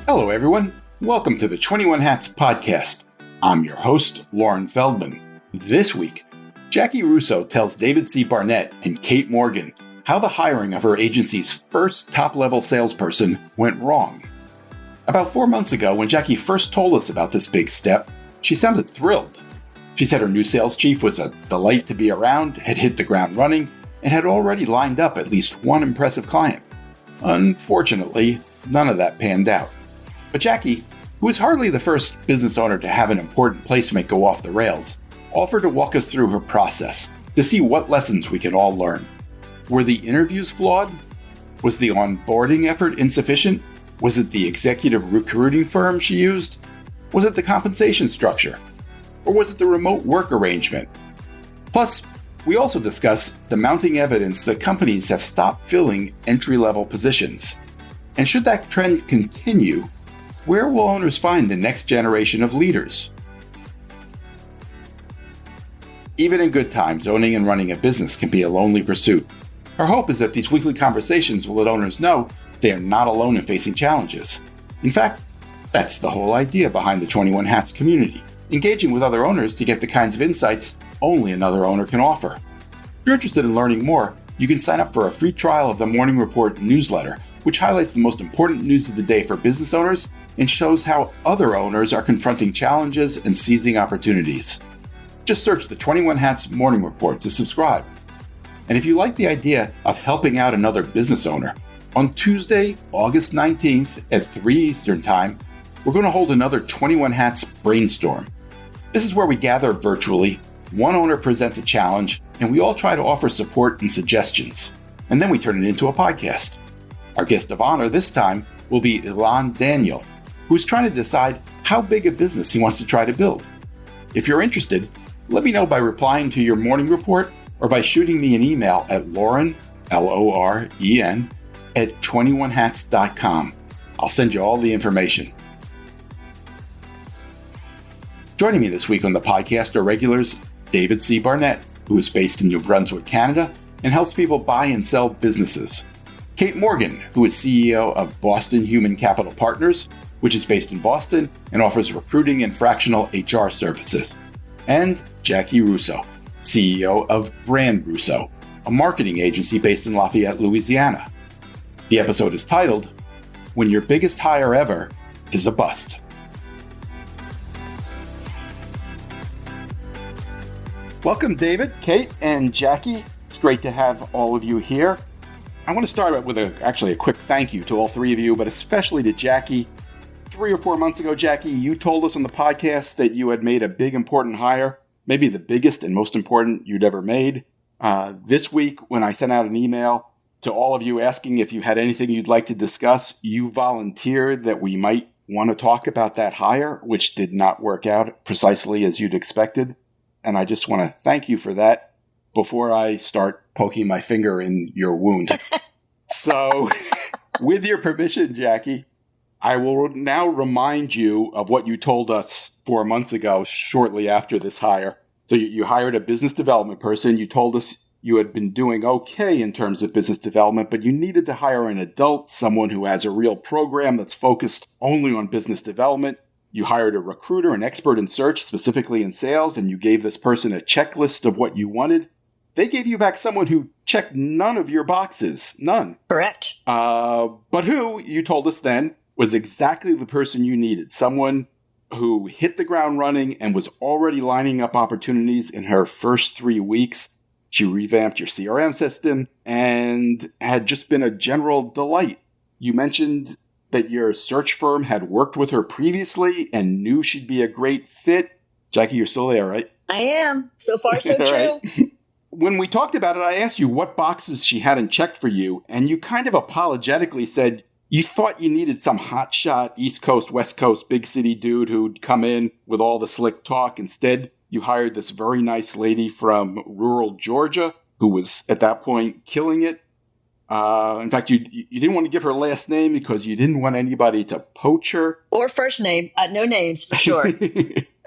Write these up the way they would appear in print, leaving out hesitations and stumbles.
Hello, everyone. Welcome to the 21 Hats podcast. I'm your host, Lauren Feldman. This week, Jaci Russo tells David C. Barnett and Kate Morgan how the hiring of her agency's first top-level salesperson went wrong. About 4 months ago, when Jaci first told us about this big step, she sounded thrilled. She said her new sales chief was a delight to be around, had hit the ground running, and had already lined up at least one impressive client. Unfortunately, none of that panned out. But Jaci, who was hardly the first business owner to have an important placement go off the rails, offered to walk us through her process to see what lessons we could all learn. Were the interviews flawed? Was the onboarding effort insufficient? Was it the executive recruiting firm she used? Was it the compensation structure? Or was it the remote work arrangement? Plus, we also discuss the mounting evidence that companies have stopped filling entry-level positions. And should that trend continue, where will owners find the next generation of leaders? Even in good times, owning and running a business can be a lonely pursuit. Our hope is that these weekly conversations will let owners know they are not alone in facing challenges. In fact, that's the whole idea behind the 21 Hats community, engaging with other owners to get the kinds of insights only another owner can offer. If you're interested in learning more, you can sign up for a free trial of the Morning Report newsletter, which highlights the most important news of the day for business owners and shows how other owners are confronting challenges and seizing opportunities. Just search the 21 Hats Morning Report to subscribe. And if you like the idea of helping out another business owner, on Tuesday, August 19th at 3 Eastern Time, we're going to hold another 21 Hats Brainstorm. This is where we gather virtually, one owner presents a challenge, and we all try to offer support and suggestions. And then we turn it into a podcast. Our guest of honor this time will be Ilan Daniel, who's trying to decide how big a business he wants to try to build. If you're interested, let me know by replying to your morning report or by shooting me an email at Lauren, Loren, at 21hats.com. I'll send you all the information. Joining me this week on the podcast are regulars David C. Barnett, who is based in New Brunswick, Canada, and helps people buy and sell businesses. Kate Morgan, who is CEO of Boston Human Capital Partners, which is based in Boston and offers recruiting and fractional HR services. And Jaci Russo, CEO of Brand Russo, a marketing agency based in Lafayette, Louisiana. The episode is titled, When Your Biggest Hire Ever is a Bust. Welcome, David, Kate, and Jaci. It's great to have all of you here. I want to start out with a quick thank you to all three of you, but especially to Jaci. 3 or 4 months ago, Jaci, you told us on the podcast that you had made a big, important hire, maybe the biggest and most important you'd ever made. This week, when I sent out an email to all of you asking if you had anything you'd like to discuss, you volunteered that we might want to talk about that hire, which did not work out precisely as you'd expected. And I just want to thank you for that before I start poking my finger in your wound. So, with your permission, Jaci, I will now remind you of what you told us 4 months ago, shortly after this hire. So you hired a business development person. You told us you had been doing okay in terms of business development, but you needed to hire an adult, someone who has a real program that's focused only on business development. You hired a recruiter, an expert in search, specifically in sales, and you gave this person a checklist of what you wanted. They gave you back someone who checked none of your boxes. None. Correct. But who, you told us then, was exactly the person you needed. Someone who hit the ground running and was already lining up opportunities in her first 3 weeks. She revamped your CRM system and had just been a general delight. You mentioned that your search firm had worked with her previously and knew she'd be a great fit. Jaci, you're still there, right? I am. So far, so true. Right. When we talked about it, I asked you what boxes she hadn't checked for you, and you kind of apologetically said you thought you needed some hotshot East Coast, West Coast, big city dude who'd come in with all the slick talk. Instead, you hired this very nice lady from rural Georgia who was, at that point, killing it. In fact, you didn't want to give her last name because you didn't want anybody to poach her. Or first name. No names, for sure.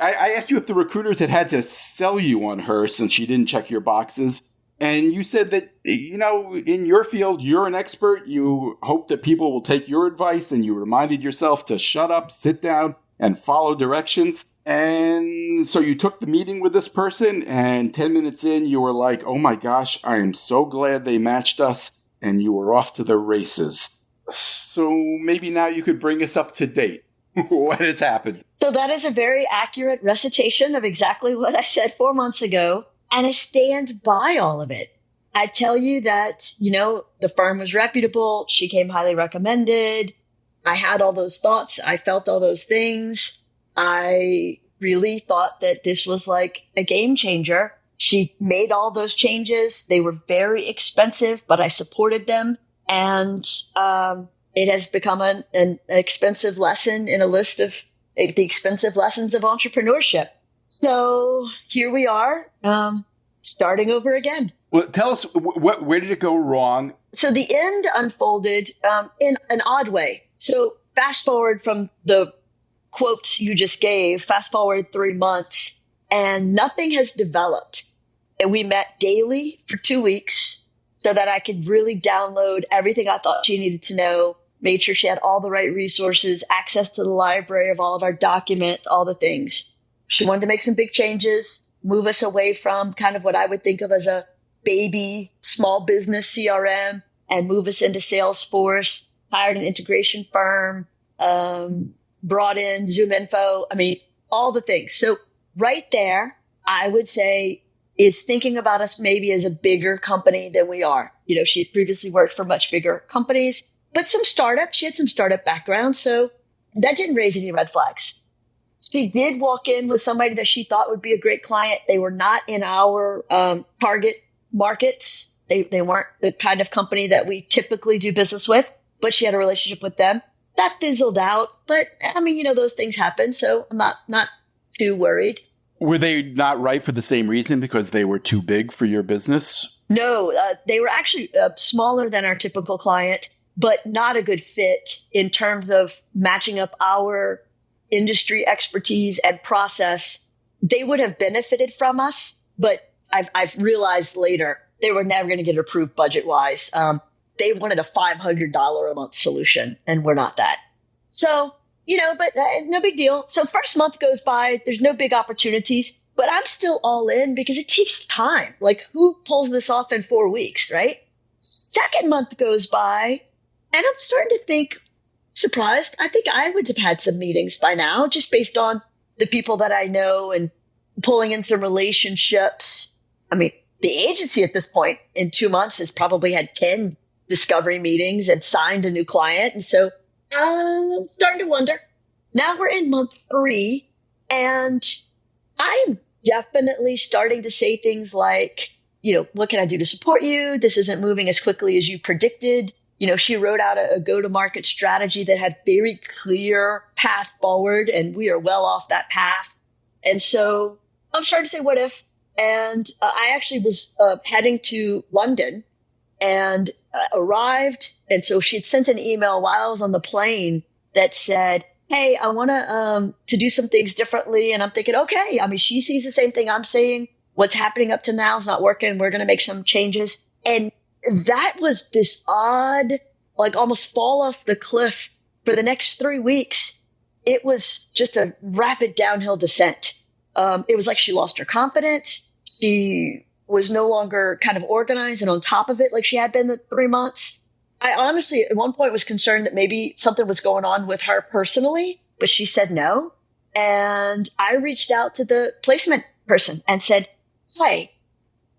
I asked you if the recruiters had to sell you on her since she didn't check your boxes. And you said that, in your field, you're an expert. You hope that people will take your advice, and you reminded yourself to shut up, sit down, and follow directions. And so you took the meeting with this person, and 10 minutes in, you were like, oh my gosh, I am so glad they matched us, and you were off to the races. So maybe now you could bring us up to date. What has happened? So that is a very accurate recitation of exactly what I said 4 months ago. And I stand by all of it. I tell you that, the firm was reputable. She came highly recommended. I had all those thoughts. I felt all those things. I really thought that this was like a game changer. She made all those changes. They were very expensive, but I supported them. And it has become an expensive lesson in a list of the expensive lessons of entrepreneurship. So here we are, starting over again. Well, tell us, where did it go wrong? So the end unfolded in an odd way. So fast forward from the quotes you just gave, fast forward 3 months, and nothing has developed. And we met daily for 2 weeks so that I could really download everything I thought she needed to know, made sure she had all the right resources, access to the library of all of our documents, all the things. She wanted to make some big changes, move us away from kind of what I would think of as a baby small business CRM and move us into Salesforce, hired an integration firm, brought in ZoomInfo. I mean, all the things. So right there, I would say is thinking about us maybe as a bigger company than we are. She had previously worked for much bigger companies, but some startups. She had some startup background. So that didn't raise any red flags. She did walk in with somebody that she thought would be a great client. They were not in our target markets. They weren't the kind of company that we typically do business with, but she had a relationship with them. That fizzled out. But I mean, those things happen. So I'm not too worried. Were they not right for the same reason, because they were too big for your business? No, they were actually smaller than our typical client, but not a good fit in terms of matching up our industry expertise and process. They would have benefited from us, but I've realized later they were never going to get approved budget-wise. They wanted a $500 a month solution, and we're not that. So, but no big deal. So first month goes by, there's no big opportunities, but I'm still all in because it takes time. Like, who pulls this off in 4 weeks, right? Second month goes by, and I'm starting to think, surprised, I think I would have had some meetings by now, just based on the people that I know and pulling in some relationships. I mean, the agency at this point in 2 months has probably had 10 discovery meetings and signed a new client. And so I'm starting to wonder. Now we're in month 3, and I'm definitely starting to say things like, what can I do to support you? This isn't moving as quickly as you predicted. She wrote out a go-to-market strategy that had very clear path forward, and we are well off that path. And so I'm starting to say, what if? And I actually was heading to London and arrived. And so she had sent an email while I was on the plane that said, hey, I want to do some things differently. And I'm thinking, okay, I mean, she sees the same thing I'm saying. What's happening up to now is not working. We're going to make some changes. And that was this odd, like almost fall off the cliff for the next 3 weeks. It was just a rapid downhill descent. It was like she lost her confidence. She was no longer kind of organized and on top of it like she had been the 3 months. I honestly, at one point, was concerned that maybe something was going on with her personally, but she said no. And I reached out to the placement person and said, hey,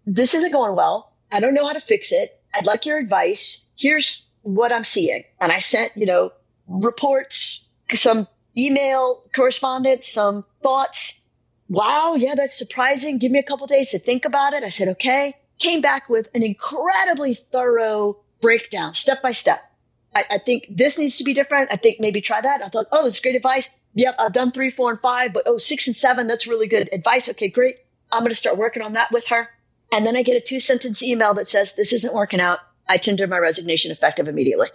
this isn't going well. I don't know how to fix it. I'd like your advice. Here's what I'm seeing. And I sent, reports, some email correspondence, some thoughts. Wow, yeah, that's surprising. Give me a couple days to think about it. I said, okay. Came back with an incredibly thorough breakdown, step by step. I think this needs to be different. I think maybe try that. I thought, oh, that's great advice. Yep, I've done 3, 4, and 5, but 6 and 7, that's really good advice. Okay, great. I'm going to start working on that with her. And then I get a 2-sentence email that says, this isn't working out. I tender my resignation effective immediately.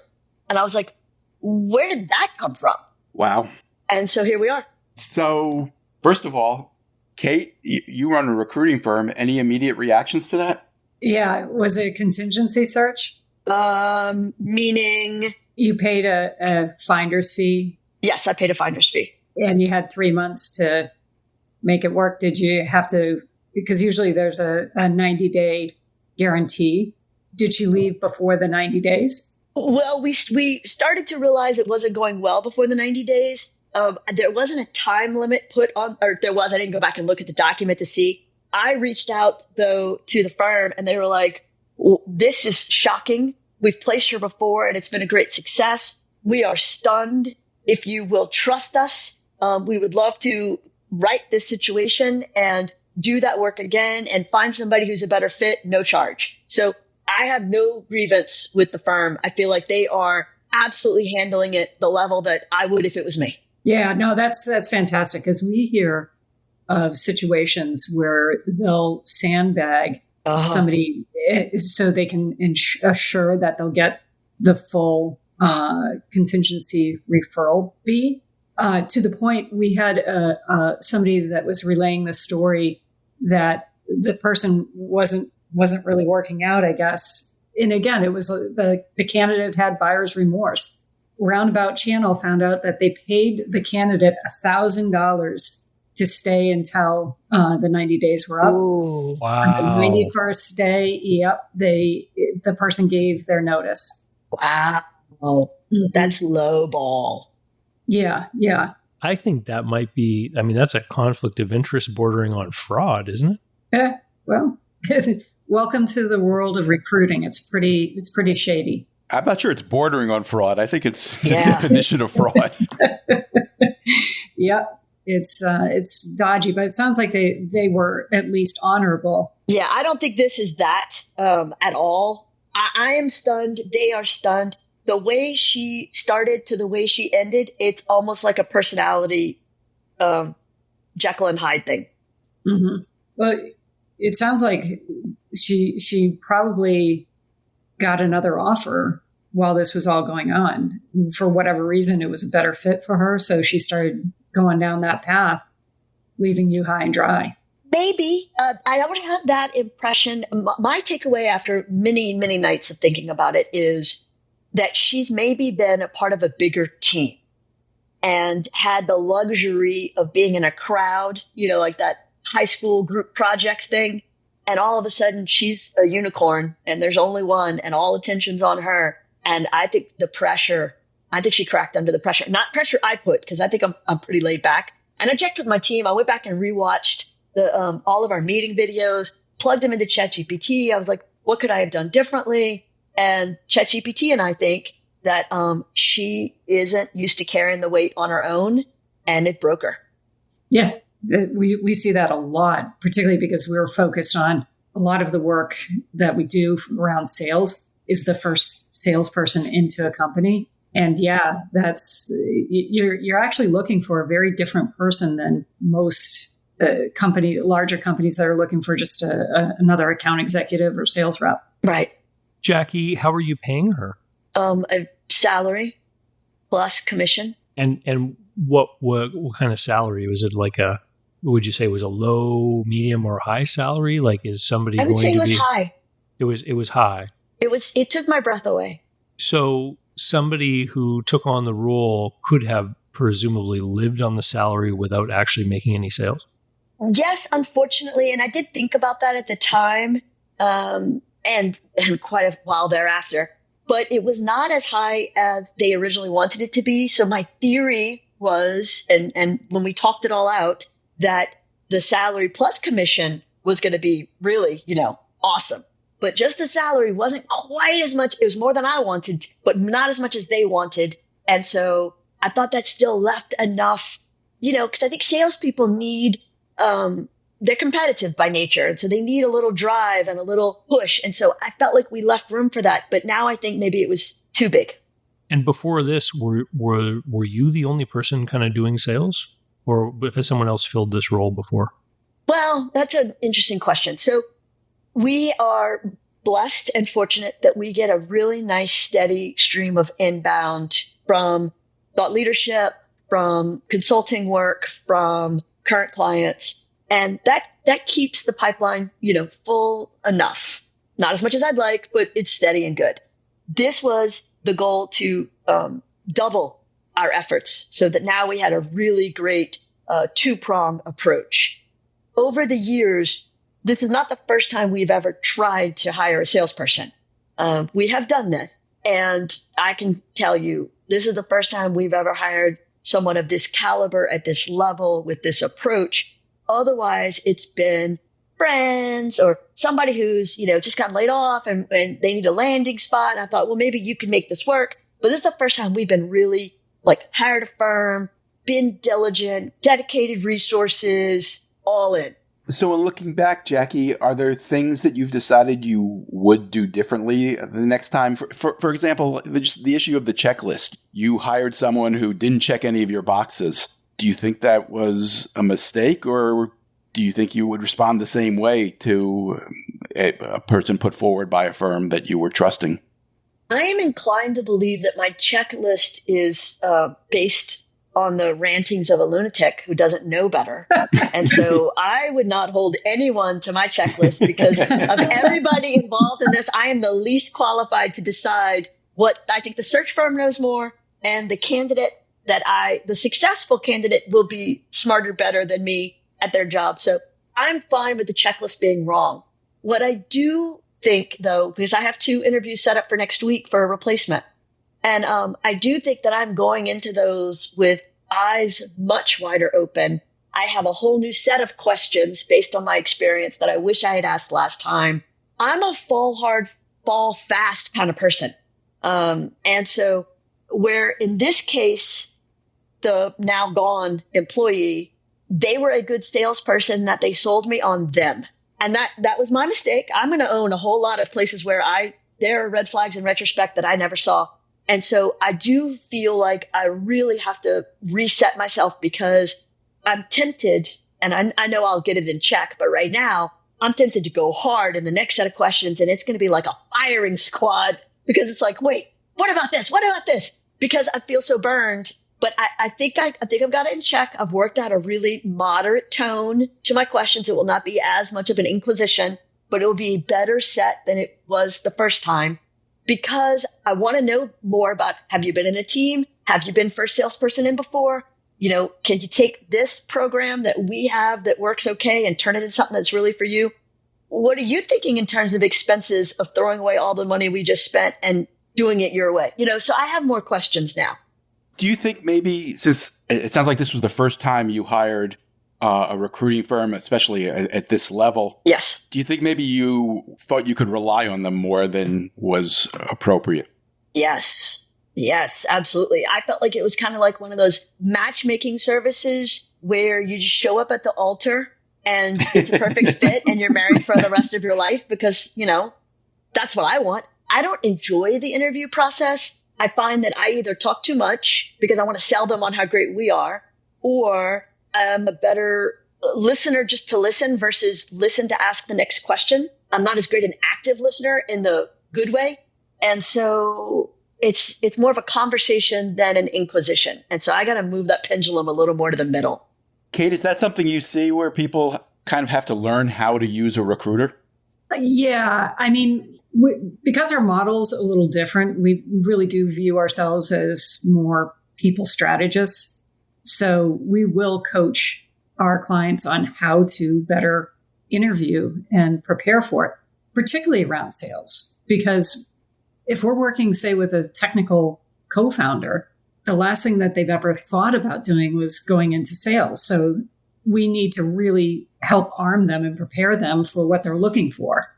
And I was like, where did that come from? Wow. And so here we are. So, first of all, Kate, you run a recruiting firm. Any immediate reactions to that? Yeah. Was it a contingency search? Meaning? You paid a finder's fee? Yes, I paid a finder's fee. And you had 3 months to make it work. Did you have to, because usually there's a 90-day guarantee. Did she leave before the 90 days? Well, we started to realize it wasn't going well before the 90 days. There wasn't a time limit put on, or there was. I didn't go back and look at the document to see. I reached out, though, to the firm, and they were like, well, this is shocking. We've placed her before, and it's been a great success. We are stunned. If you will trust us, we would love to right this situation and do that work again and find somebody who's a better fit, no charge. So I have no grievance with the firm. I feel like they are absolutely handling it the level that I would if it was me. Yeah, no, that's fantastic, because we hear of situations where they'll sandbag somebody so they can assure that they'll get the full contingency referral fee. To the point, we had somebody that was relaying the story that the person wasn't really working out, I guess. And again, it was the candidate had buyer's remorse. Roundabout Channel found out that they paid the candidate $1,000 to stay until the 90 days were up. Ooh, wow. On the 91st day, the person gave their notice. wow. That's low ball. Yeah. I think that might be, that's a conflict of interest bordering on fraud, isn't it? Well, welcome to the world of recruiting. It's pretty shady. I'm not sure it's bordering on fraud. I think it's the definition of fraud. Yep. It's dodgy, but it sounds like they were at least honorable. Yeah, I don't think this is that at all. I am stunned. They are stunned. The way she started to the way she ended, it's almost like a personality Jekyll and Hyde thing. Mm-hmm. Well, it sounds like she probably got another offer while this was all going on. For whatever reason, it was a better fit for her, so she started going down that path, leaving you high and dry. Maybe. I don't have that impression. My takeaway after many, many nights of thinking about it is that she's maybe been a part of a bigger team and had the luxury of being in a crowd, like that high school group project thing. And all of a sudden she's a unicorn and there's only one and all attention's on her. And I think she cracked under the pressure, not pressure I put, because I think I'm pretty laid back. And I checked with my team. I went back and rewatched all of our meeting videos, plugged them into ChatGPT. I was like, what could I have done differently? And ChatGPT and I think that she isn't used to carrying the weight on her own, and it broke her. Yeah, we see that a lot, particularly because we're focused on a lot of the work that we do around sales is the first salesperson into a company. And yeah, that's you're actually looking for a very different person than most larger companies that are looking for just another account executive or sales rep. Right. Jackie, how are you paying her? A salary plus commission. And what kind of salary? Was it like would you say it was a low, medium, or high salary? Like, is somebody I would say it was high. It was high. It took my breath away. So somebody who took on the role could have presumably lived on the salary without actually making any sales? Yes, unfortunately. And I did think about that at the time and quite a while thereafter. But it was not as high as they originally wanted it to be. So my theory was, and when we talked it all out, that the salary plus commission was going to be really, awesome. But just the salary wasn't quite as much. It was more than I wanted, but not as much as they wanted. And so I thought that still left enough, because I think salespeople need, they're competitive by nature. And so they need a little drive and a little push. And so I felt like we left room for that. But now I think maybe it was too big. And before this, were you the only person kind of doing sales? Or has someone else filled this role before? Well, that's an interesting question. So we are blessed and fortunate that we get a really nice, steady stream of inbound from thought leadership, from consulting work, from current clients. And that keeps the pipeline, full enough. Not as much as I'd like, but it's steady and good. This was the goal to double our efforts so that now we had a really great two-prong approach. Over the years, this is not the first time we've ever tried to hire a salesperson. We have done this, and I can tell you, this is the first time we've ever hired someone of this caliber at this level with this approach. Otherwise, it's been friends or somebody who's, just gotten laid off and they need a landing spot. And I thought, well, maybe you could make this work. But this is the first time we've been really hired a firm, been diligent, dedicated resources, all in. So in looking back, Jaci, are there things that you've decided you would do differently the next time? For example, the issue of the checklist. You hired someone who didn't check any of your boxes. Do you think that was a mistake, or do you think you would respond the same way to a person put forward by a firm that you were trusting? I am inclined to believe that my checklist is based on the rantings of a lunatic who doesn't know better. And so I would not hold anyone to my checklist because of everybody involved in this. I am the least qualified to decide what I think the search firm knows more, and the candidate the successful candidate will be smarter, better than me at their job. So I'm fine with the checklist being wrong. What I do think, though, because I have 2 interviews set up for next week for a replacement, and I do think that I'm going into those with eyes much wider open. I have a whole new set of questions based on my experience that I wish I had asked last time. I'm a fall hard, fall fast kind of person. And so where in this case, the now gone employee, they were a good salesperson that they sold me on them. And that was my mistake. I'm going to own a whole lot of places where there are red flags in retrospect that I never saw. And so I do feel like I really have to reset myself because I'm tempted, and I know I'll get it in check, but right now I'm tempted to go hard in the next set of questions, and it's going to be like a firing squad because it's like, wait, what about this? What about this? Because I feel so burned. But I think I've got it in check. I've worked out a really moderate tone to my questions. It will not be as much of an inquisition, but it will be a better set than it was the first time. Because I want to know more about, have you been in a team? Have you been first salesperson in before? Can you take this program that we have that works okay and turn it into something that's really for you? What are you thinking in terms of expenses of throwing away all the money we just spent and doing it your way? So I have more questions now. Do you think maybe, since it sounds like this was the first time you hired a recruiting firm, especially at this level. Yes. Do you think maybe you thought you could rely on them more than was appropriate? Yes. Yes, absolutely. I felt like it was kind of like one of those matchmaking services where you just show up at the altar and it's a perfect fit and you're married for the rest of your life because, that's what I want. I don't enjoy the interview process. I find that I either talk too much because I want to sell them on how great we are, or I'm a better listener just to listen versus listen to ask the next question. I'm not as great an active listener in the good way. And so it's more of a conversation than an inquisition. And so I got to move that pendulum a little more to the middle. Kate, is that something you see where people kind of have to learn how to use a recruiter? Yeah. I mean, because our model's a little different, we really do view ourselves as more people strategists. So we will coach our clients on how to better interview and prepare for it, particularly around sales. Because if we're working, say, with a technical co-founder, the last thing that they've ever thought about doing was going into sales. So we need to really help arm them and prepare them for what they're looking for.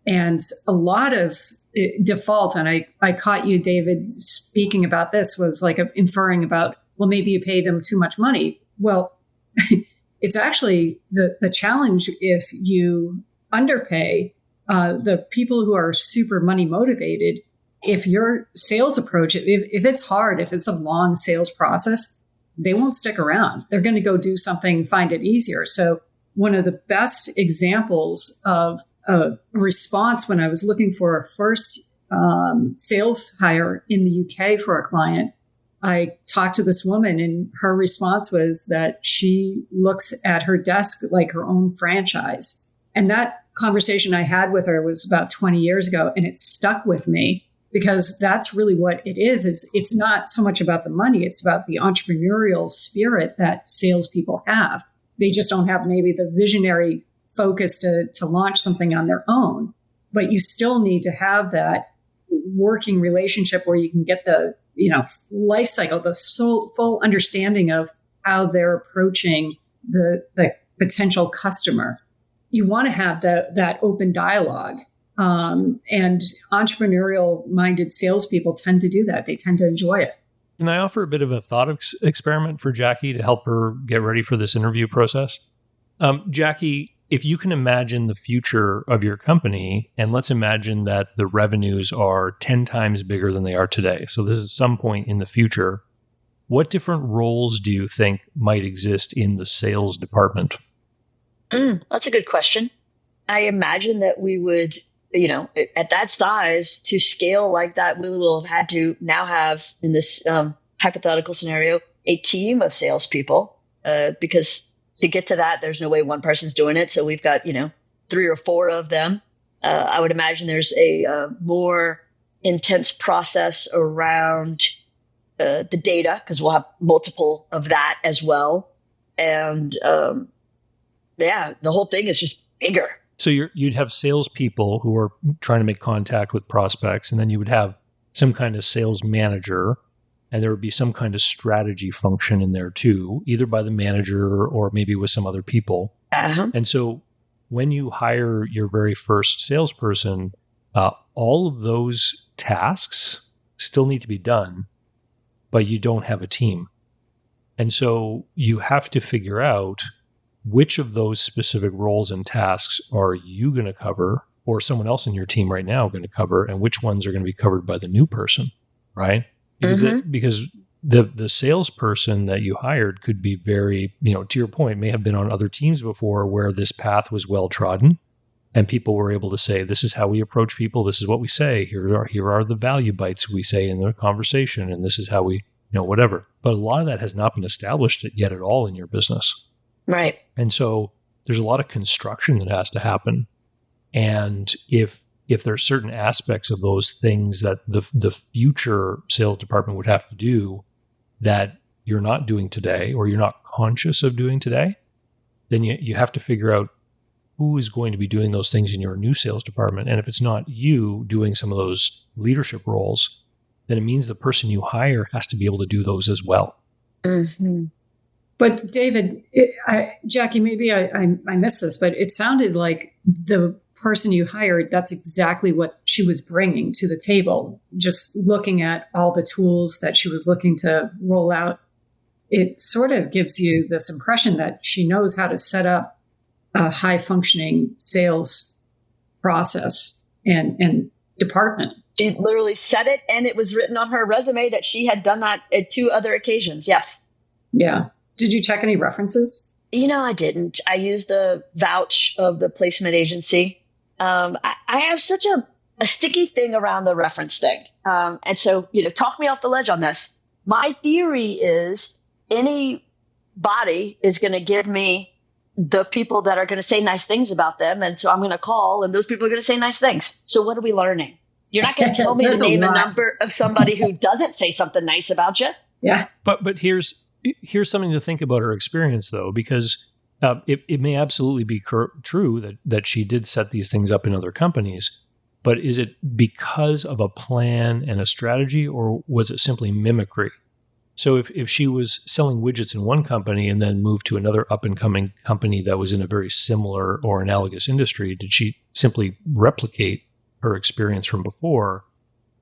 And a lot of default, and I caught you, David, speaking about this, was like inferring about, well, maybe you paid them too much money. Well, it's actually the challenge if you underpay the people who are super money motivated. If your sales approach, if it's hard, if it's a long sales process, they won't stick around. They're going to go do something, find it easier. So one of the best examples of a response when I was looking for a first sales hire in the UK for a client, I talked to this woman and her response was that she looks at her desk like her own franchise. And that conversation I had with her was about 20 years ago, and it stuck with me because that's really what it is it's not so much about the money. It's about the entrepreneurial spirit that salespeople have. They just don't have maybe the visionary focus to launch something on their own, but you still need to have that working relationship where you can get the, life cycle, the full understanding of how they're approaching the potential customer. You want to have that open dialogue. And entrepreneurial minded salespeople tend to do that. They tend to enjoy it. Can I offer a bit of a thought experiment for Jaci to help her get ready for this interview process? Jaci, if you can imagine the future of your company, and let's imagine that the revenues are 10 times bigger than they are today. So this is some point in the future. What different roles do you think might exist in the sales department? That's a good question. I imagine that we would, at that size, to scale like that, we will have had to now have, in this hypothetical scenario, a team of salespeople, because to get to that, there's no way one person's doing it. So we've got, 3 or 4 of them. I would imagine there's a more intense process around the data, because we'll have multiple of that as well. And the whole thing is just bigger. So you'd have salespeople who are trying to make contact with prospects, and then you would have some kind of sales manager, and there would be some kind of strategy function in there too, either by the manager or maybe with some other people. Uh-huh. And so when you hire your very first salesperson, all of those tasks still need to be done, but you don't have a team. And so you have to figure out which of those specific roles and tasks are you going to cover, or someone else in your team right now going to cover, and which ones are going to be covered by the new person, right? Because the salesperson that you hired could be very, to your point, may have been on other teams before where this path was well trodden, and people were able to say, this is how we approach people, this is what we say, here are the value bites we say in the conversation, and this is how we, whatever. But a lot of that has not been established yet at all in your business. Right. And so there's a lot of construction that has to happen. And if there's certain aspects of those things that the future sales department would have to do that you're not doing today, or you're not conscious of doing today, then you have to figure out who is going to be doing those things in your new sales department. And if it's not you doing some of those leadership roles, then it means the person you hire has to be able to do those as well. Mm-hmm. But David, Jaci, maybe I missed this, but it sounded like the person you hired, that's exactly what she was bringing to the table. Just looking at all the tools that she was looking to roll out, it sort of gives you this impression that she knows how to set up a high-functioning sales process and department. She literally said it, and it was written on her resume that she had done that at 2 other occasions. Yes. Yeah. Did you check any references? I didn't. I used the vouch of the placement agency. I have such a sticky thing around the reference thing. And so, talk me off the ledge on this. My theory is anybody is going to give me the people that are going to say nice things about them. And so I'm going to call, and those people are going to say nice things. So what are we learning? You're not going to tell me to name a number of somebody who doesn't say something nice about you. Yeah. But here's something to think about her experience, though, because it may absolutely be true that she did set these things up in other companies, but is it because of a plan and a strategy, or was it simply mimicry? So if she was selling widgets in one company and then moved to another up-and-coming company that was in a very similar or analogous industry, did she simply replicate her experience from before,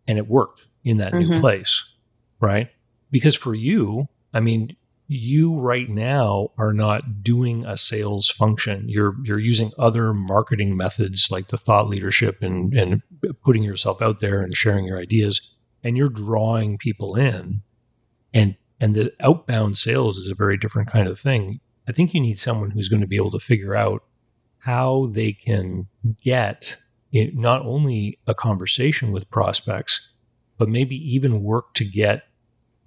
and it worked in that new place, right? Because for you, you right now are not doing a sales function. You're using other marketing methods like the thought leadership and putting yourself out there and sharing your ideas, and you're drawing people in. And the outbound sales is a very different kind of thing. I think you need someone who's going to be able to figure out how they can get not only a conversation with prospects, but maybe even work to get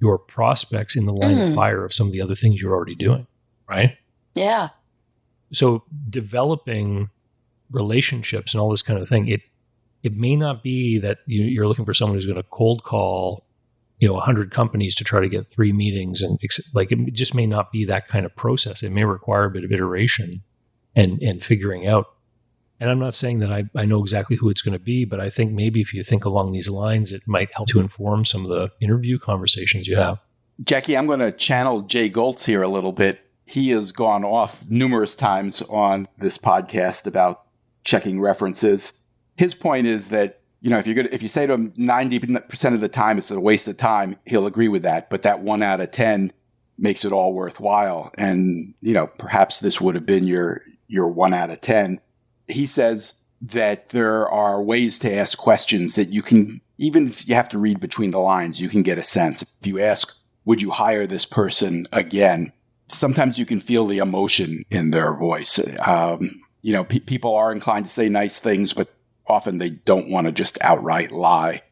your prospects in the line of fire of some of the other things you're already doing, right? Yeah. So developing relationships and all this kind of thing, it may not be that you're looking for someone who's going to cold call, 100 companies to try to get 3 meetings, and like it just may not be that kind of process. It may require a bit of iteration and figuring out. And I'm not saying that I know exactly who it's going to be, but I think maybe if you think along these lines, it might help to inform some of the interview conversations you have. Jackie, I'm going to channel Jay Goltz here a little bit. He has gone off numerous times on this podcast about checking references. His point is that, if you say to him 90% of the time it's a waste of time, he'll agree with that. But that 1 out of 10 makes it all worthwhile. And, perhaps this would have been your 1 out of 10. He says that there are ways to ask questions that you can, even if you have to read between the lines, you can get a sense. If you ask, would you hire this person again? Sometimes you can feel the emotion in their voice. People are inclined to say nice things, but often they don't want to just outright lie.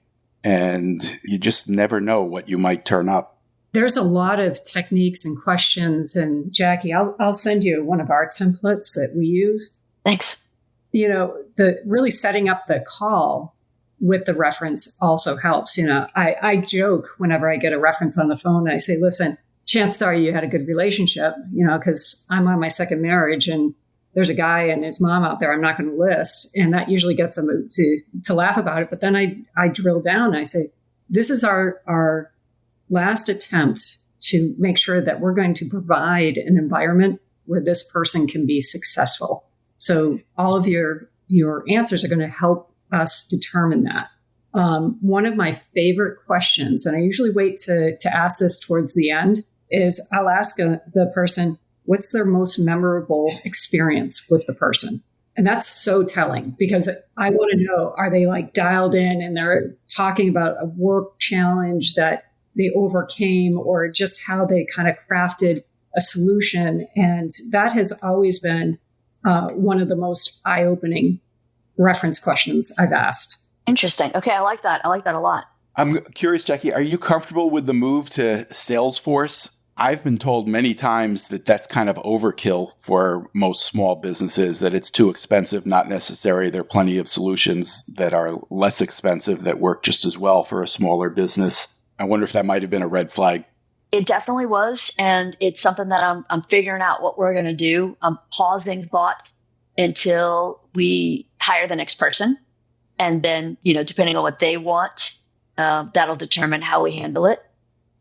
And you just never know what you might turn up. There's a lot of techniques and questions. And Jackie, I'll send you one of our templates that we use. Thanks. The really setting up the call with the reference also helps. I joke whenever I get a reference on the phone, I say, listen, chances are you had a good relationship, because I'm on my second marriage and there's a guy and his mom out there I'm not going to list. And that usually gets them to laugh about it. But then I drill down and I say, this is our last attempt to make sure that we're going to provide an environment where this person can be successful. So all of your answers are going to help us determine that. One of my favorite questions, and I usually wait to ask this towards the end, is I'll ask the person, what's their most memorable experience with the person? And that's so telling because I want to know, are they like dialed in and they're talking about a work challenge that they overcame or just how they kind of crafted a solution? And that has always been one of the most eye-opening reference questions I've asked. Interesting. Okay, I like that. I like that a lot. I'm curious, Jackie, are you comfortable with the move to Salesforce? I've been told many times that that's kind of overkill for most small businesses, that it's too expensive, not necessary. There are plenty of solutions that are less expensive that work just as well for a smaller business. I wonder if that might have been a red flag. It definitely was. And it's something that I'm figuring out what we're going to do. I'm pausing thought until we hire the next person. And then, depending on what they want, that'll determine how we handle it.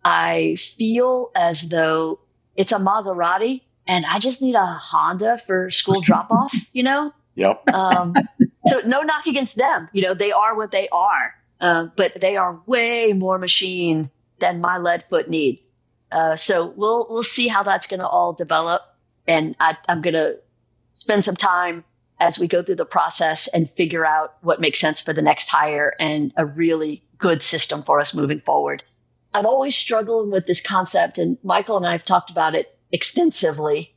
I feel as though it's a Maserati and I just need a Honda for school drop off, Yep. So no knock against them. They are what they are. But they are way more machine than my lead foot needs. So we'll see how that's going to all develop. And I'm going to spend some time as we go through the process and figure out what makes sense for the next hire and a really good system for us moving forward. I'm always struggling with this concept, and Michael and I have talked about it extensively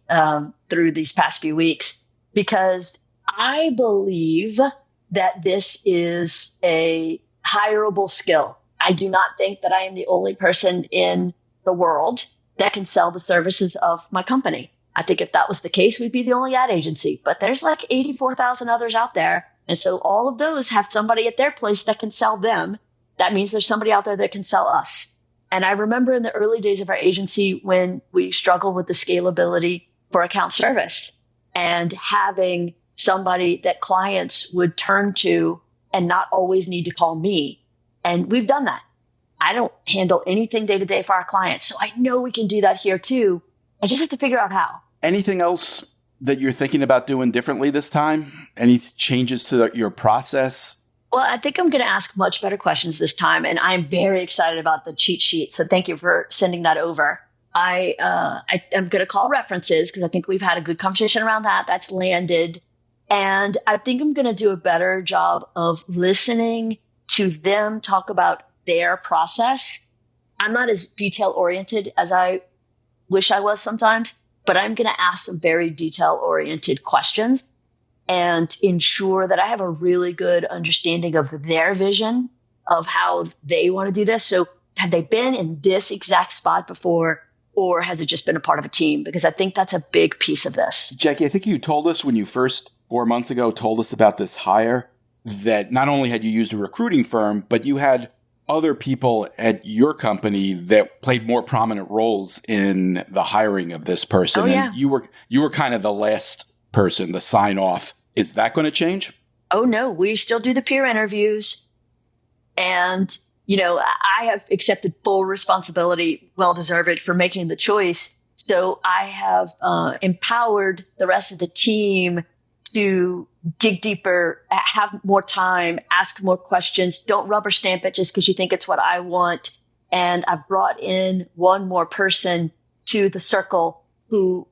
through these past few weeks, because I believe that this is a hireable skill. I do not think that I am the only person in the world that can sell the services of my company. I think if that was the case, we'd be the only ad agency, but there's like 84,000 others out there. And so all of those have somebody at their place that can sell them. That means there's somebody out there that can sell us. And I remember in the early days of our agency when we struggled with the scalability for account service and having somebody that clients would turn to and not always need to call me. And we've done that. I don't handle anything day to day for our clients. So I know we can do that here too. I just have to figure out how. Anything else that you're thinking about doing differently this time? Any changes to your process? Well, I think I'm going to ask much better questions this time, and I'm very excited about the cheat sheet. So thank you for sending that over. I am going to call references because I think we've had a good conversation around that. That's landed. And I think I'm going to do a better job of listening to them talk about their process. I'm not as detail-oriented as I wish I was sometimes, but I'm going to ask some very detail-oriented questions and ensure that I have a really good understanding of their vision of how they want to do this. So have they been in this exact spot before, or has it just been a part of a team? Because I think that's a big piece of this. Jackie, I think you told us when you first 4 months ago told us about this hire, that not only had you used a recruiting firm, but you had other people at your company that played more prominent roles in the hiring of this person. Oh, yeah. And you were kind of the last person, the sign off. Is that going to change? Oh, no, we still do the peer interviews. And, I have accepted full responsibility, well-deserved, for making the choice. So I have empowered the rest of the team to dig deeper, have more time, ask more questions. Don't rubber stamp it just because you think it's what I want. And I've brought in one more person to the circle who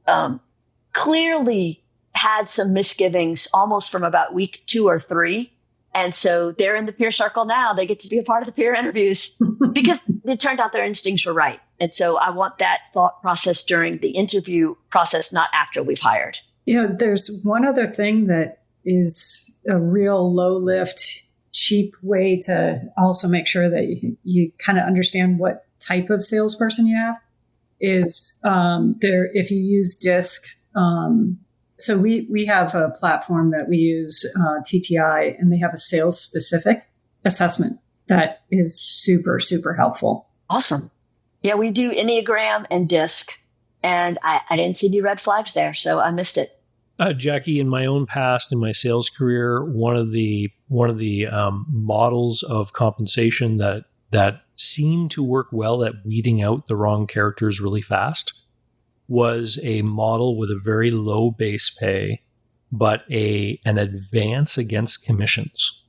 clearly had some misgivings almost from about week 2 or 3. And so they're in the peer circle now. They get to be a part of the peer interviews because it turned out their instincts were right. And so I want that thought process during the interview process, not after we've hired. There's one other thing that is a real low lift, cheap way to also make sure that you kind of understand what type of salesperson you have is if you use DISC. So we have a platform that we use, TTI, and they have a sales specific assessment that is super, super helpful. Awesome. Yeah, we do Enneagram and DISC. And I didn't see any red flags there, so I missed it. Jaci, in my own past, in my sales career, one of the models of compensation that seemed to work well at weeding out the wrong characters really fast was a model with a very low base pay, but an advance against commissions.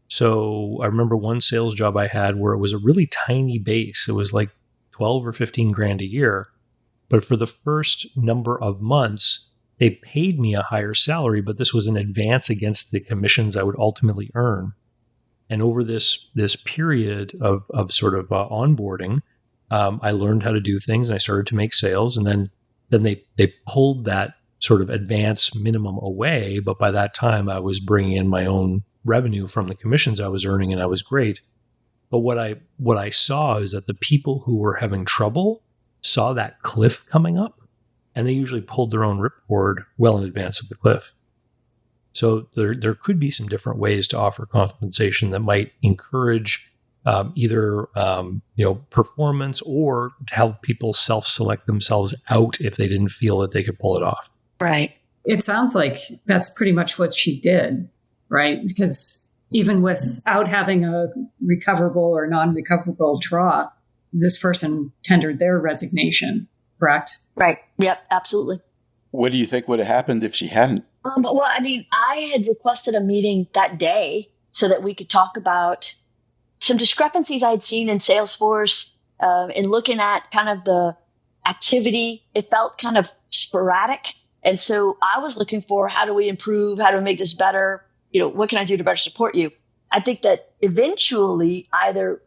So I remember one sales job I had where it was a really tiny base. It was like 12 or 15 grand a year. But for the first number of months, they paid me a higher salary, but this was an advance against the commissions I would ultimately earn. And over this period of sort of onboarding, I learned how to do things and I started to make sales. And then they pulled that sort of advance minimum away. But by that time, I was bringing in my own revenue from the commissions I was earning, and I was great. But what I saw is that the people who were having trouble saw that cliff coming up, and they usually pulled their own ripcord well in advance of the cliff. So there could be some different ways to offer compensation that might encourage either performance or to help people self-select themselves out if they didn't feel that they could pull it off. Right. It sounds like that's pretty much what she did, right? Because even without having a recoverable or non-recoverable draw, this person tendered their resignation, correct? Right. Yep, absolutely. What do you think would have happened if she hadn't? Well, I mean, I had requested a meeting that day so that we could talk about some discrepancies I had seen in Salesforce in looking at kind of the activity. It felt kind of sporadic. And so I was looking for, how do we improve? How do we make this better? What can I do to better support you? I think that eventually either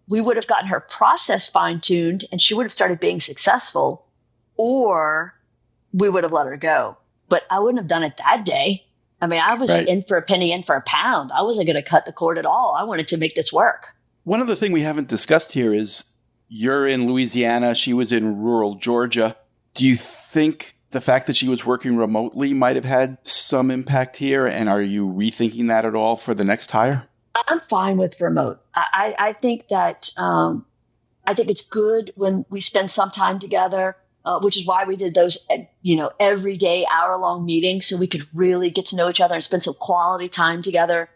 we would have gotten her process fine-tuned and she would have started being successful, or we would have let her go. But I wouldn't have done it that day. I mean, I was in for a penny, in for a pound. I wasn't going to cut the cord at all. I wanted to make this work. One other thing we haven't discussed here is you're in Louisiana. She was in rural Georgia. Do you think the fact that she was working remotely might have had some impact here? And are you rethinking that at all for the next hire? I'm fine with remote. I think that I think it's good when we spend some time together, which is why we did those, everyday hour-long meetings so we could really get to know each other and spend some quality time together.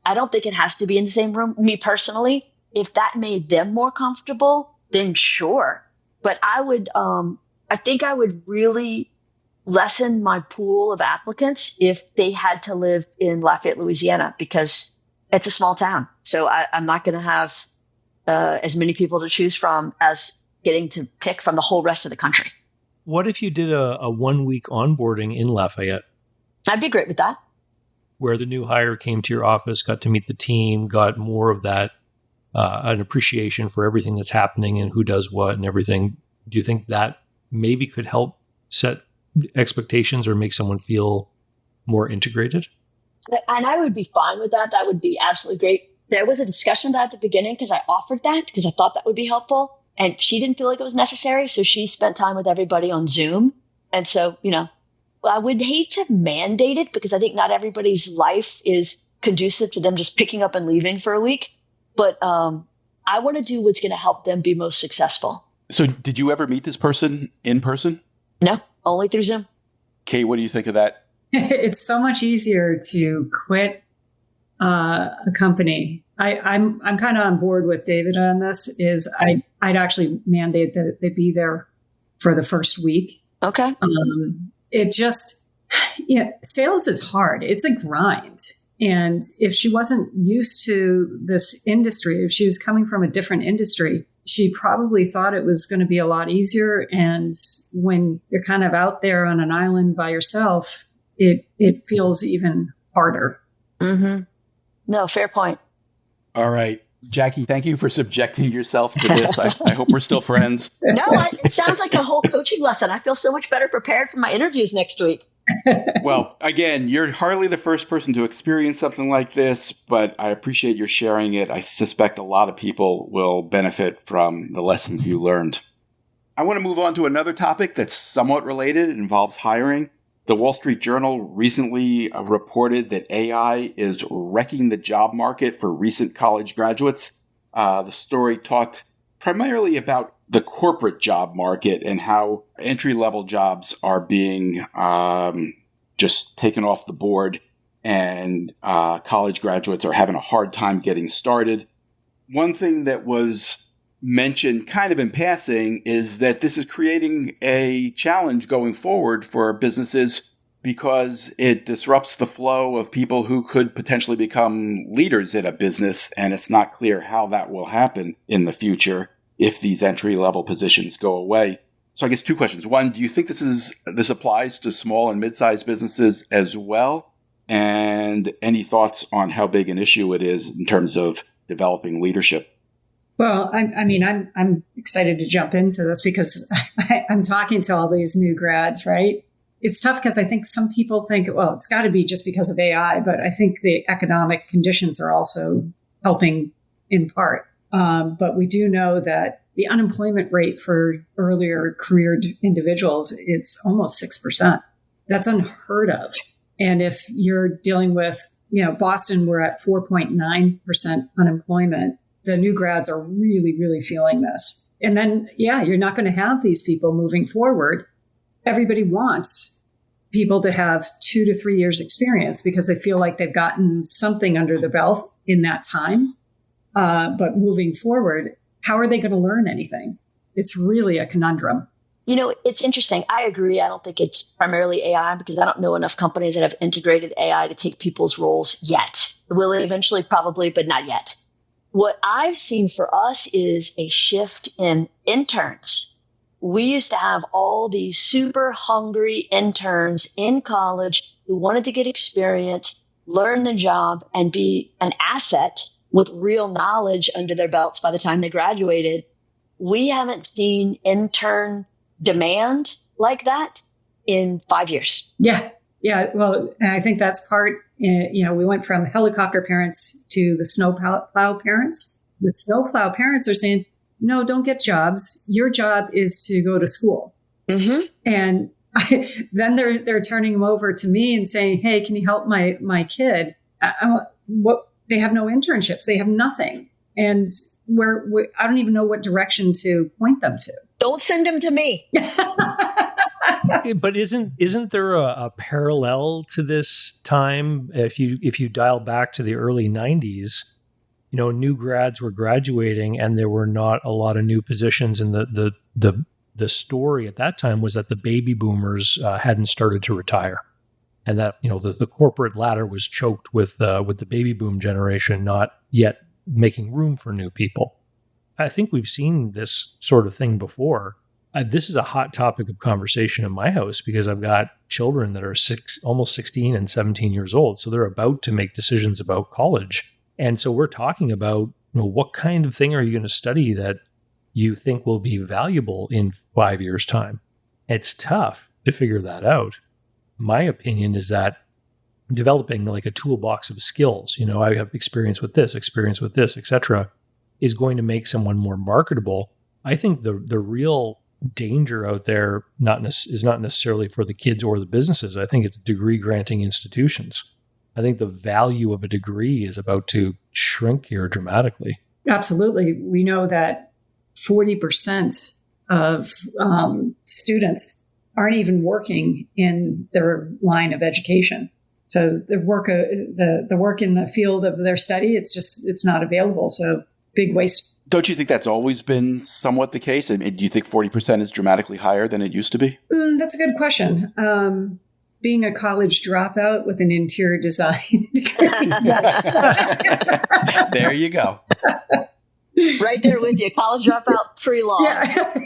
I don't think it has to be in the same room. Me personally, if that made them more comfortable, then sure. But I think I would really lessen my pool of applicants if they had to live in Lafayette, Louisiana, because it's a small town. So I'm not going to have as many people to choose from as getting to pick from the whole rest of the country. What if you did a 1-week onboarding in Lafayette? I'd be great with that. Where the new hire came to your office, got to meet the team, got more of that, an appreciation for everything that's happening and who does what and everything. Do you think that maybe could help set expectations or make someone feel more integrated? And I would be fine with that. That would be absolutely great. There was a discussion of that at the beginning because I offered that because I thought that would be helpful. And she didn't feel like it was necessary. So she spent time with everybody on Zoom. And so, I would hate to mandate it because I think not everybody's life is conducive to them just picking up and leaving for a week. But I want to do what's going to help them be most successful. So did you ever meet this person in person? No, only through Zoom. Kate, what do you think of that? It's so much easier to quit a company. I'm kind of on board with David on this. I'd actually mandate that they be there for the first week. Okay. It just, sales is hard. It's a grind. And if she wasn't used to this industry, if she was coming from a different industry, she probably thought it was going to be a lot easier. And when you're kind of out there on an island by yourself, it feels even harder. Mm-hmm. No, fair point. All right. Jaci, thank you for subjecting yourself to this. I hope we're still friends. No, it sounds like a whole coaching lesson. I feel so much better prepared for my interviews next week. Well, again, you're hardly the first person to experience something like this, but I appreciate your sharing it. I suspect a lot of people will benefit from the lessons you learned. I want to move on to another topic that's somewhat related. It involves hiring. The Wall Street Journal recently reported that AI is wrecking the job market for recent college graduates. The story talked primarily about the corporate job market and how entry-level jobs are being just taken off the board, and college graduates are having a hard time getting started. One thing that was mentioned kind of in passing is that this is creating a challenge going forward for businesses because it disrupts the flow of people who could potentially become leaders in a business, and it's not clear how that will happen in the future if these entry-level positions go away. So I guess two questions. One, do you think this applies to small and mid-sized businesses as well? And any thoughts on how big an issue it is in terms of developing leadership? Well, I'm excited to jump into this because I'm talking to all these new grads, right? It's tough because I think some people think, well, it's got to be just because of AI, but I think the economic conditions are also helping in part. But we do know that the unemployment rate for earlier career individuals, it's almost 6%. That's unheard of. And if you're dealing with, Boston, we're at 4.9% unemployment. The new grads are really, really feeling this. And then, you're not going to have these people moving forward. Everybody wants people to have 2 to 3 years experience because they feel like they've gotten something under the belt in that time. But moving forward, how are they going to learn anything? It's really a conundrum. It's interesting. I agree. I don't think it's primarily AI because I don't know enough companies that have integrated AI to take people's roles yet. Will it eventually? Probably, but not yet. What I've seen for us is a shift in interns. We used to have all these super hungry interns in college who wanted to get experience, learn the job, and be an asset with real knowledge under their belts by the time they graduated. We haven't seen intern demand like that in 5 years. Yeah. Well, I think that's part, we went from helicopter parents to the snowplow parents. The snowplow parents are saying, no, don't get jobs. Your job is to go to school. Mm-hmm. And then they're turning them over to me and saying, hey, can you help my kid? What? They have no internships. They have nothing. And I don't even know what direction to point them to. Don't send them to me. But isn't there a parallel to this time? If you dial back to the early 90s, new grads were graduating and there were not a lot of new positions. And the story at that time was that the baby boomers hadn't started to retire. And that, the corporate ladder was choked with the baby boom generation not yet making room for new people. I think we've seen this sort of thing before. This is a hot topic of conversation in my house because I've got children that are almost 16 and 17 years old. So they're about to make decisions about college. And so we're talking about, what kind of thing are you going to study that you think will be valuable in 5 years' time? It's tough to figure that out. My opinion is that developing like a toolbox of skills, I have experience with this, etc., is going to make someone more marketable. I think the real danger out there is not necessarily for the kids or the businesses. I think it's degree granting institutions. I think the value of a degree is about to shrink here dramatically. Absolutely. We know that 40% of students aren't even working in their line of education. So the work in the field of their study, it's not available. So big waste. Don't you think that's always been somewhat the case? And do you think 40% is dramatically higher than it used to be? That's a good question. Being a college dropout with an interior design degree. There you go. Right there with you. College dropout, pre-law. Yeah.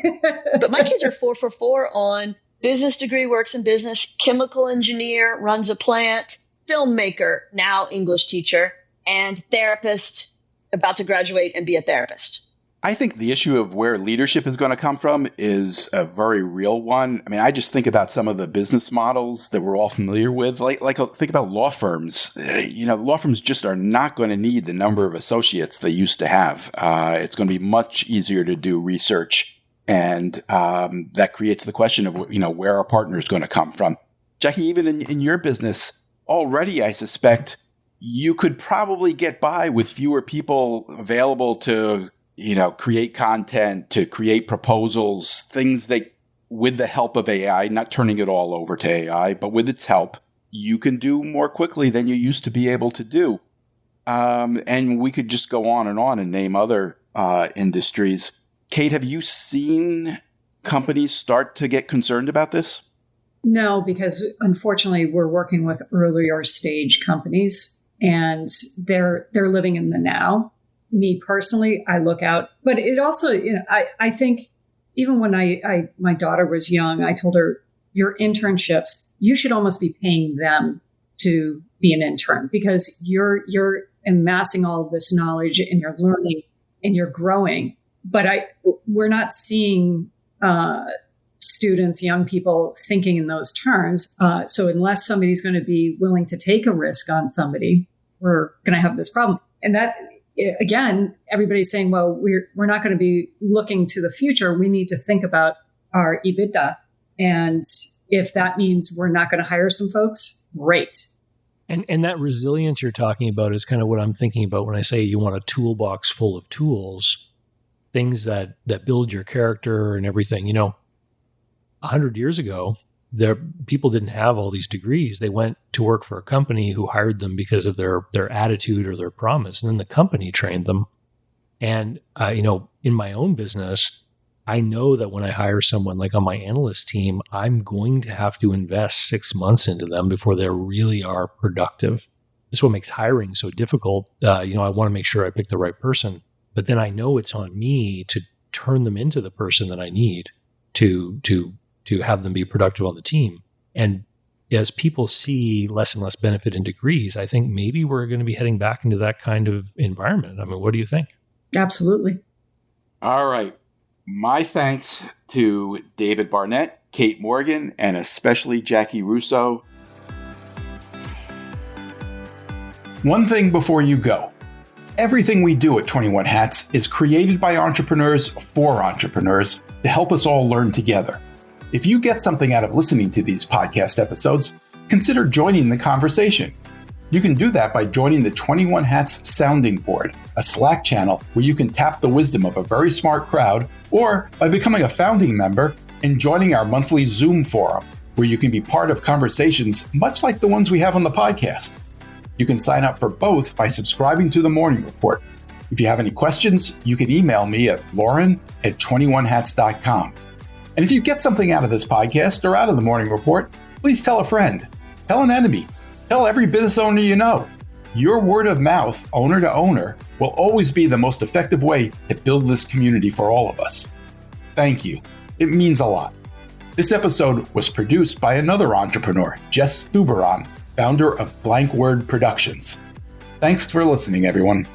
But my kids are 4 for 4 on business degree, works in business, chemical engineer, runs a plant, filmmaker, now English teacher, and therapist, about to graduate and be a therapist. I think the issue of where leadership is going to come from is a very real one. I mean, I just think about some of the business models that we're all familiar with. Like think about law firms. Law firms just are not going to need the number of associates they used to have. It's going to be much easier to do research. And that creates the question of, where our partner is going to come from. Jaci, even in your business, already I suspect you could probably get by with fewer people available to create content, to create proposals, things that with the help of AI, not turning it all over to AI, but with its help, you can do more quickly than you used to be able to do. And we could just go on and name other industries. Kate, have you seen companies start to get concerned about this? No, because unfortunately we're working with earlier stage companies and they're living in the now. Me personally, I look out, but it also, I think even when my daughter was young, I told her, your internships, you should almost be paying them to be an intern because you're amassing all of this knowledge and you're learning and you're growing. But we're not seeing students, young people thinking in those terms. So unless somebody's going to be willing to take a risk on somebody, we're going to have this problem. And that, again, everybody's saying, well, we're not going to be looking to the future. We need to think about our EBITDA. And if that means we're not going to hire some folks, great. And that resilience you're talking about is kind of what I'm thinking about when I say you want a toolbox full of tools, things that build your character and everything. 100 years ago, people didn't have all these degrees. They went to work for a company who hired them because of their attitude or their promise. And then the company trained them. And, in my own business, I know that when I hire someone like on my analyst team, I'm going to have to invest 6 months into them before they really are productive. This is what makes hiring so difficult. I want to make sure I pick the right person, but then I know it's on me to turn them into the person that I need to have them be productive on the team. And as people see less and less benefit in degrees, I think maybe we're going to be heading back into that kind of environment. I mean, what do you think? Absolutely. All right. My thanks to David Barnett, Kate Morgan, and especially Jaci Russo. One thing before you go. Everything we do at 21 Hats is created by entrepreneurs for entrepreneurs to help us all learn together. If you get something out of listening to these podcast episodes, consider joining the conversation. You can do that by joining the 21 Hats Sounding Board, a Slack channel where you can tap the wisdom of a very smart crowd, or by becoming a founding member and joining our monthly Zoom forum, where you can be part of conversations much like the ones we have on the podcast. You can sign up for both by subscribing to the Morning Report. If you have any questions, you can email me at lauren@21hats.com. And if you get something out of this podcast or out of the Morning Report, please tell a friend, tell an enemy, tell every business owner you know. Your word of mouth, owner to owner, will always be the most effective way to build this community for all of us. Thank you. It means a lot. This episode was produced by another entrepreneur, Jess Stuberon, founder of Blank Word Productions. Thanks for listening, everyone.